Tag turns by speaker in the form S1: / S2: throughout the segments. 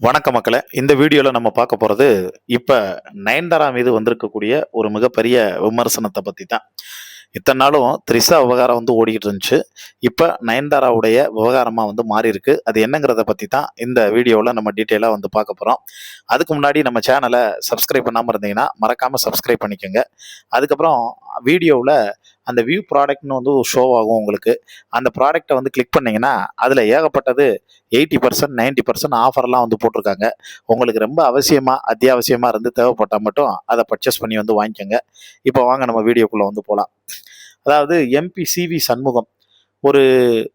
S1: வணக்க மக்களே. இந்த வீடியோல நம்ம பார்க்க போறது, இப்ப நயன்தாரா மீது வந்திருக்கக்கூடிய ஒரு மிகப்பெரிய விமர்சனத்த பத்தி தான். இத்தன நாளும் த்ரிஷா விவகாரம் ஓடிக்கிட்டு இருந்துச்சு. இப்ப நயன்தாராவுடைய விவகாரமா மாறியிருக்கு. அது என்னங்கிறத பத்தி தான் இந்த வீடியோல நம்ம டீட்டெயிலா பார்க்க போறோம். அதுக்கு முன்னாடி நம்ம சேனல சப்ஸ்கிரைப் பண்ணாம இருந்தீங்கன்னா, மறக்காம சப்ஸ்கிரைப் பண்ணிக்கங்க. அதுக்கப்புறம் வீடியோவுல அந்த வியூ ப்ராடக்ட்னு ஒரு ஷோ ஆகும் உங்களுக்கு. அந்த ப்ராடக்ட்ட கிளிக் பண்ணீங்கன்னா, அதுல ஏகப்பட்டது 80% 90% ஆஃபர்லாம் போட்டிருக்காங்க. உங்களுக்கு ரொம்ப அவசியமா, அத்தியாவசியமா இருந்து தேவைப்பட்டா மட்டும் அத பர்ச்சேஸ் பண்ணி வாங்கிக்கங்க. இப்போ வாங்க நம்ம வீடியோக்குள்ள போலாம். அதாவது எம்பி சிவி சண்முகம் ஒரு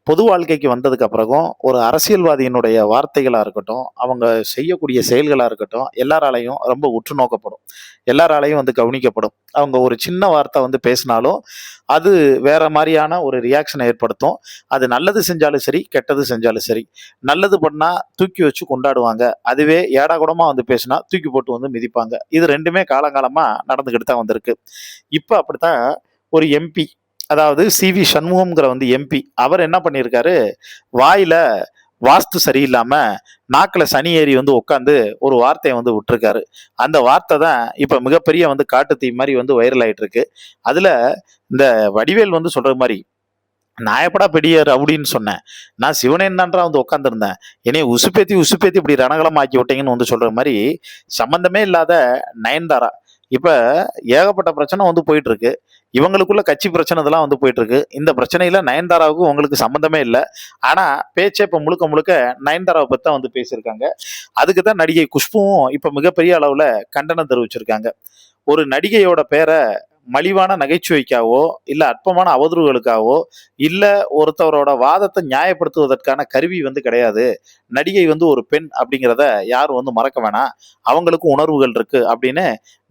S1: பொது வாழ்க்கைக்கு வந்ததுக்கு பிறகும் ஒரு அரசியல்வாதியினுடைய வார்த்தைகளா இருக்கட்டும், அவங்க செய்யக்கூடிய செயல்களா இருக்கட்டும், எல்லாராலையும் ரொம்ப உற்று நோக்கப்படும். எல்லாராலையும் கவனிக்கப்படும். அவங்க ஒரு சின்ன வார்த்தை பேசினாலும், அது வேற மாரியான ஒரு ரியாக்ஷனை ஏற்படுத்தும். அது நல்லது செஞ்சாலும் சரி, கெட்டது செஞ்சாலும் சரி. நல்லது பண்ணா தூக்கி வச்சு கொண்டாடுவாங்க. அதுவே ஏடாகூடமா பேசினா தூக்கி போட்டு மிதிப்பாங்க. இது 2மே காலங்காலமா நடந்துகிட்டு தான் வந்திருக்கு. இப்ப அப்படித்தான் ஒரு எம்பி, அதாவது சிவி சண்முகம்ங்கிற எம்பி, அவர் என்ன பண்ணியிருக்காரு, வாயில வாஸ்து சரியில்லாம நாக்குல சனி ஏறி உட்காந்து ஒரு வார்த்தையை விட்டுருக்காரு. அந்த வார்த்தை தான் இப்ப மிகப்பெரிய காட்டு தீ மாதிரி வைரல் ஆயிட்டு இருக்கு. அதுல இந்த வடிவேல் சொல்ற மாதிரி, நான் எப்படா பெரிய ரவுடின்னு சொன்னேன், நான் சிவனேன்னு தான்றா உட்காந்துருந்தேன், என்னைய உசுப்பேத்தி உசுப்பேத்தி இப்படி ரணகளம் ஆக்கி விட்டீங்கன்னு சொல்ற மாதிரி சம்பந்தமே இல்லாத நயன்தாரா இப்ப ஏகப்பட்ட பிரச்சனை போயிட்டு இருக்கு. இவங்களுக்குள்ள கட்சி பிரச்சனை இதெல்லாம் போயிட்டு இருக்கு. இந்த பிரச்சனையில நயன்தாராவுக்கும் உங்களுக்கு சம்பந்தமே இல்லை. ஆனா பேச்சே இப்ப முழுக்க முழுக்க நயன்தாராவை பத்தி தான் பேசியிருக்காங்க. அதுக்கு தான் நடிகை குஷ்புவும் இப்ப மிகப்பெரிய அளவுல கண்டனம் தெரிவிச்சிருக்காங்க. ஒரு நடிகையோட பேரை மலிவான நகைச்சுவைக்காவோ, இல்ல அற்பமான அவதூறுகளுக்காவோ, இல்ல ஒருத்தவரோட வாதத்தை நியாயப்படுத்துவதற்கான கருவி கிடையாது. நடிகை ஒரு பெண் அப்படிங்கிறத யாரும் மறக்க வேணாம். அவங்களுக்கும் உணர்வுகள் இருக்கு அப்படின்னு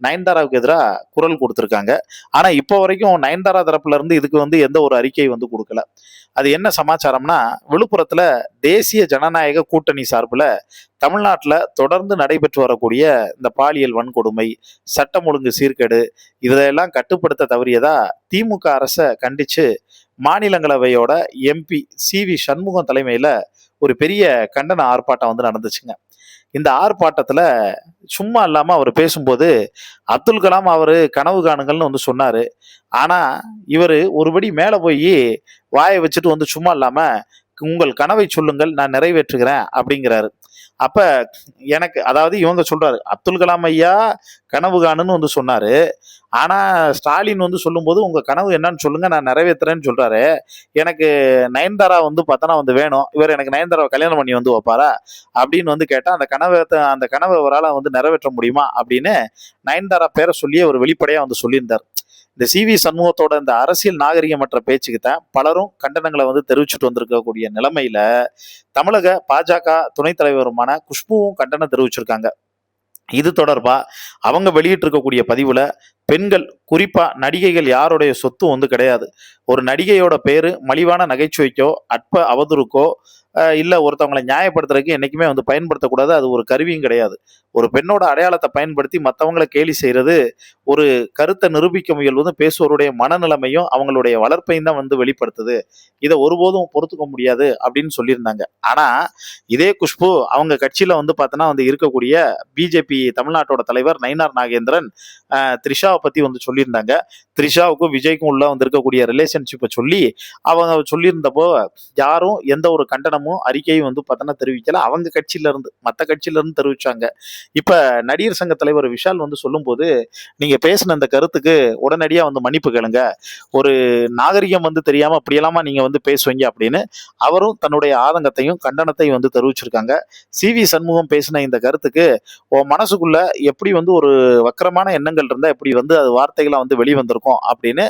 S1: நயன்தாராவுக்கு எதிராக குரல் கொடுத்திருக்காங்க. ஆனா இப்போ வரைக்கும் நயன்தாரா தரப்புல இருந்து இதுக்கு எந்த ஒரு அறிக்கை கொடுக்கல. அது என்ன சமாச்சாரம்னா, விழுப்புரத்துல தேசிய ஜனநாயக கூட்டணி சார்பில் தமிழ்நாட்டில் தொடர்ந்து நடைபெற்று வரக்கூடிய இந்த பாலியல் வன்கொடுமை, சட்டம் ஒழுங்கு சீர்கேடு, இதையெல்லாம் கட்டுப்படுத்த தவறியதா திமுக அரசை கண்டிச்சு மாநிலங்களவையோட எம்பி சிவி சண்முகம் தலைமையில ஒரு பெரிய கண்டன ஆர்ப்பாட்டம் நடந்துச்சுங்க. இந்த ஆர்ப்பாட்டத்துல சும்மா இல்லாம அவர் பேசும்போது, அப்துல் கலாம் அவரு கனவு காணுங்கள்னு சொன்னாரு. ஆனா இவரு ஒருபடி மேல போய் வாயை வச்சுட்டு சும்மா இல்லாம, உங்கள் கனவை சொல்லுங்கள், நான் நிறைவேற்றுகிறேன் அப்படிங்கிறாரு. அப்ப எனக்கு, அதாவது இவங்க சொல்றாரு, அப்துல் கலாம் ஐயா கனவு காணுன்னு சொன்னாரு. ஆனா ஸ்டாலின் சொல்லும்போது உங்க கனவு என்னன்னு சொல்லுங்க, நான் நிறைவேற்றுறேன்னு சொல்றாரு. எனக்கு நயன்தாரா பார்த்தனா வேணும், இவர் எனக்கு நயன்தாராவை கல்யாணம் பண்ணி வைப்பாரா அப்படின்னு கேட்டா, அந்த கனவை அவரால் நிறைவேற்ற முடியுமா அப்படின்னு நயன்தாரா பேரை சொல்லியே ஒரு வெளிப்படையா சொல்லியிருந்தார். இந்த சிவி சண்முகத்தோட இந்த அரசியல் நாகரிகமற்ற பேச்சுக்கு தான் பலரும் கண்டனங்களை தெரிவிச்சுட்டு வந்திருக்கக்கூடிய நிலைமையில, தமிழக பாஜக துணைத் தலைவருமான குஷ்புவும் கண்டனம் தெரிவிச்சிருக்காங்க. இது தொடர்பா அவங்க வெளியிட்டு இருக்கக்கூடிய பதிவுல, பெண்கள், குறிப்பா நடிகைகள் யாருடைய சொத்தும் கிடையாது. ஒரு நடிகையோட பேரு மலிவான நகைச்சுவைக்கோ அற்ப அவதூறுக்கோ இல்ல ஒருத்தவங்களை நியாயப்படுத்துறதுக்கு என்னைக்குமே பயன்படுத்தக்கூடாது. அது ஒரு கருவியும் கிடையாது. ஒரு பெண்ணோட அடையாளத்தை பயன்படுத்தி மற்றவங்களை கேலி செய்யறது ஒரு கருத்தை நிரூபிக்க முயல்வது பேசுவோருடைய மனநிலைமையும் அவங்களுடைய வளர்ப்பையும் தான் வெளிப்படுத்துது. இதை ஒருபோதும் பொறுத்துக்க முடியாது அப்படின்னு சொல்லியிருந்தாங்க. ஆனா இதே குஷ்பு அவங்க கட்சியில பார்த்தோன்னா இருக்கக்கூடிய பிஜேபி தமிழ்நாட்டோட தலைவர் நயினார் நாகேந்திரன் த்ரிஷாவை பத்தி சொல்லியிருந்தாங்க. த்ரிஷாவுக்கும் விஜய்க்கும் உள்ள இருக்கக்கூடிய ரிலேஷன்ஷிப்பை சொல்லி அவங்க சொல்லியிருந்தப்போ யாரும் எந்த ஒரு கண்டனமும் அறிக்கையும் பார்த்தோன்னா தெரிவிக்கல. அவங்க கட்சியில இருந்து, மற்ற கட்சியில இருந்து தெரிவிச்சாங்க. இப்ப நடிகர் சங்க தலைவர் விஷால் சொல்லும்போது, நீங்க பேசின இந்த கருத்துக்கு உடனடியா மன்னிப்பு கேளுங்க, ஒரு நாகரிகம் தெரியாம அப்படியெல்லாமா நீங்க பேசுவீங்க அப்படின்னு அவரும் தன்னுடைய ஆதங்கத்தையும் கண்டனத்தையும் தெரிவிச்சிருக்காங்க. சிவி சண்முகம் பேசின இந்த கருத்துக்கு உன் மனசுக்குள்ள எப்படி ஒரு வக்கரமான எண்ணங்கள் இருந்தா எப்படி அது வார்த்தைகளா வெளிவந்திருக்கும் அப்படின்னு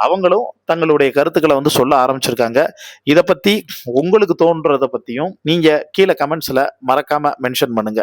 S1: அவங்களும் தங்களுடைய கருத்துக்களை சொல்ல ஆரம்பிச்சிருக்காங்க. இதை பத்தி உங்களுக்கு தோன்றதை பத்தியும் நீங்க கீழே கமெண்ட்ஸ்ல மறக்காம மென்ஷன் பண்ணுங்க.